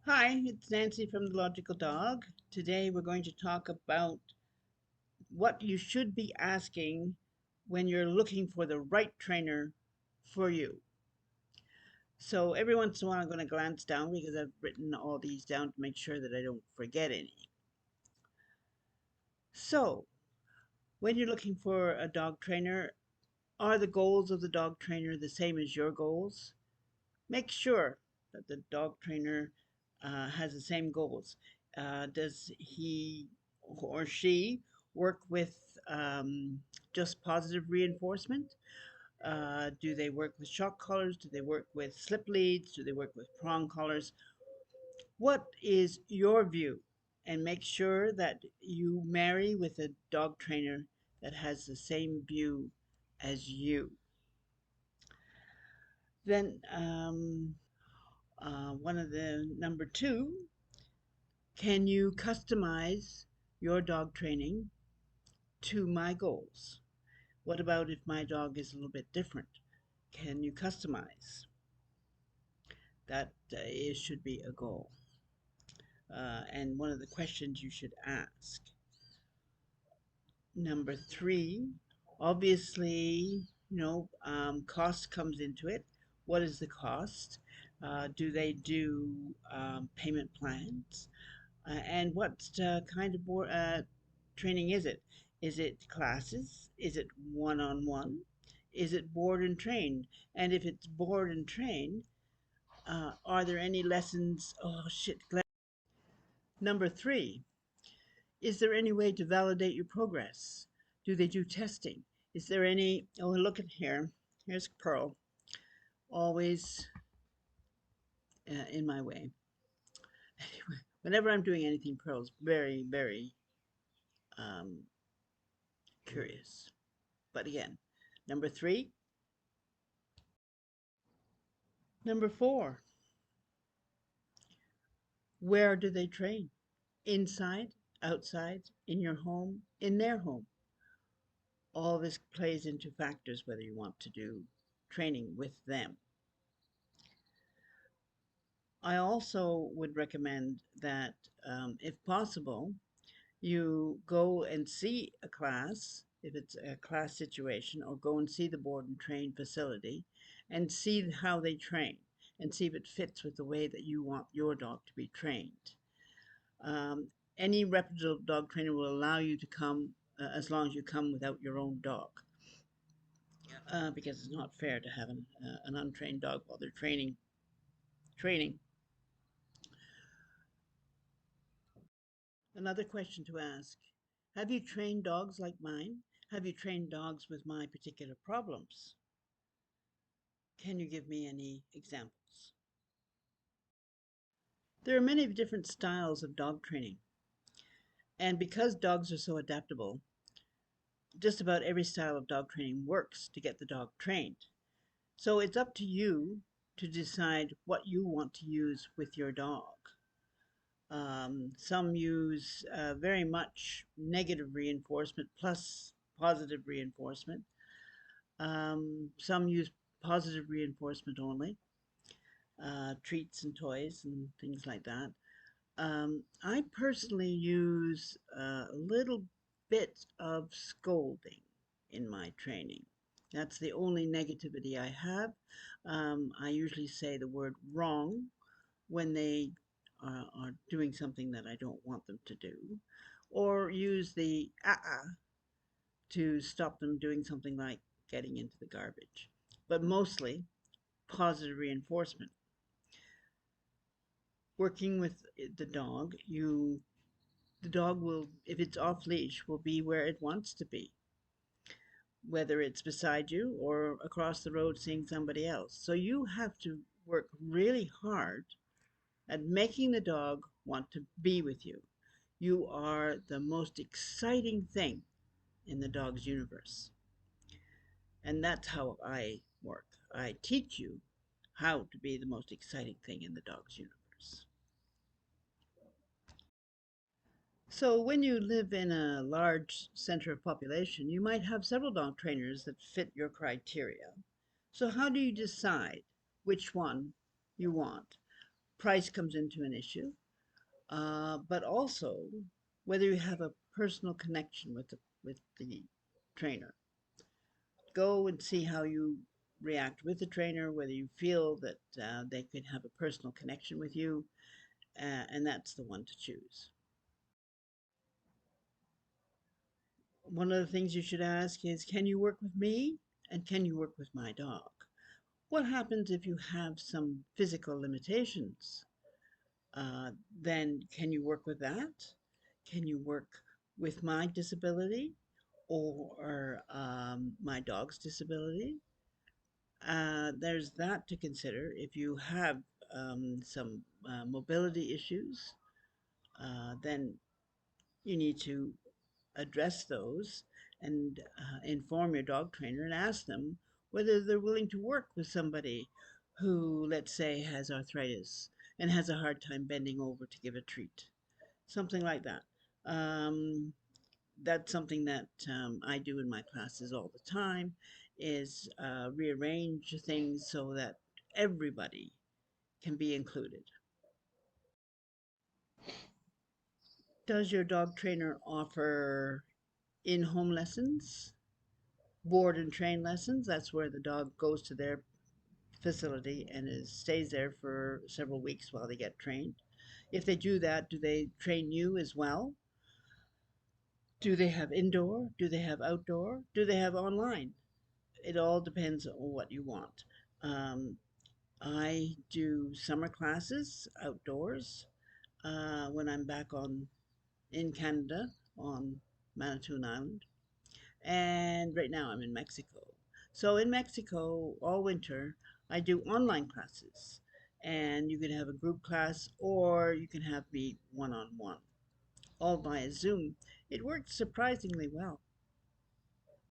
Hi, it's Nancy from The Logical Dog. Today we're going to talk about what you should be asking when you're looking for the right trainer for you. So every once in a while I'm going to glance down because I've written all these down to make sure that I don't forget any. So when you're looking for a dog trainer, are the goals of the dog trainer the same as your goals? Make sure that the dog trainer has the same goals. Does he or she work with just positive reinforcement? Do they work with shock collars? Do they work with slip leads? Do they work with prong collars? What is your view? And make sure that you marry with a dog trainer that has the same view as you. Then one of the number two, can you customize your dog training to my goals? What about if my dog is a little bit different? Can you customize? That should be a goal. And one of the questions you should ask. Number three, obviously, cost comes into it. What is the cost? Do they do payment plans? And what kind of training is it? Is it classes? Is it one-on-one? Is it board and trained? And if it's board and trained, are there any lessons? Oh, shit. Number three, is there any way to validate your progress? Do they do testing? Is there any? Oh, look at here. Here's Pearl, always in my way. Anyway, whenever I'm doing anything, Pearl's very, very um, curious. But again, number three. Number four, where do they train? Inside, outside, in your home, in their home. All this plays into factors whether you want to do training with them. I also would recommend that, if possible, you go and see a class, if it's a class situation, or go and see the board and train facility and see how they train and see if it fits with the way that you want your dog to be trained. Um, any reputable dog trainer will allow you to come as long as you come without your own dog, because it's not fair to have an untrained dog while they're training. Another question to ask: have you trained dogs like mine? Have you trained dogs with my particular problems? Can you give me any examples? There are many different styles of dog training, and because dogs are so adaptable, just about every style of dog training works to get the dog trained. So it's up to you to decide what you want to use with your dog. Some use very much negative reinforcement plus positive reinforcement. Some use positive reinforcement only, treats and toys and things like that. I personally use a little bit of scolding in my training. That's the only negativity I have. I usually say the word wrong when they are doing something that I don't want them to do, or use the to stop them doing something like getting into the garbage. But mostly positive reinforcement. Working with the dog will, if it's off leash, will be where it wants to be, whether it's beside you or across the road seeing somebody else. So you have to work really hard at making the dog want to be with you. You are the most exciting thing in the dog's universe. And that's how I work. I teach you how to be the most exciting thing in the dog's universe. So when you live in a large center of population, you might have several dog trainers that fit your criteria. So how do you decide which one you want? price comes into an issue, but also whether you have a personal connection with the trainer. Go and see how you react with the trainer, whether you feel that they could have a personal connection with you, and that's the one to choose. One of the things you should ask is, can you work with me and can you work with my dog? What happens if you have some physical limitations? Then can you work with that? Can you work with my disability or my dog's disability? There's that to consider. If you have some mobility issues, then you need to address those and inform your dog trainer and ask them whether they're willing to work with somebody who, let's say, has arthritis and has a hard time bending over to give a treat. Something like that. Um, that's something that I do in my classes all the time is rearrange things so that everybody can be included. Does your dog trainer offer in-home lessons, board and train lessons? That's where the dog goes to their facility and stays there for several weeks while they get trained. If they do that, do they train you as well? Do they have indoor? Do they have outdoor? Do they have online? It all depends on what you want. Um, I do summer classes outdoors when I'm back on in Canada on Manitoulin Island, and right now I'm in Mexico. So in Mexico all winter I do online classes, and you can have a group class or you can have me one on one, all via Zoom. It works surprisingly well.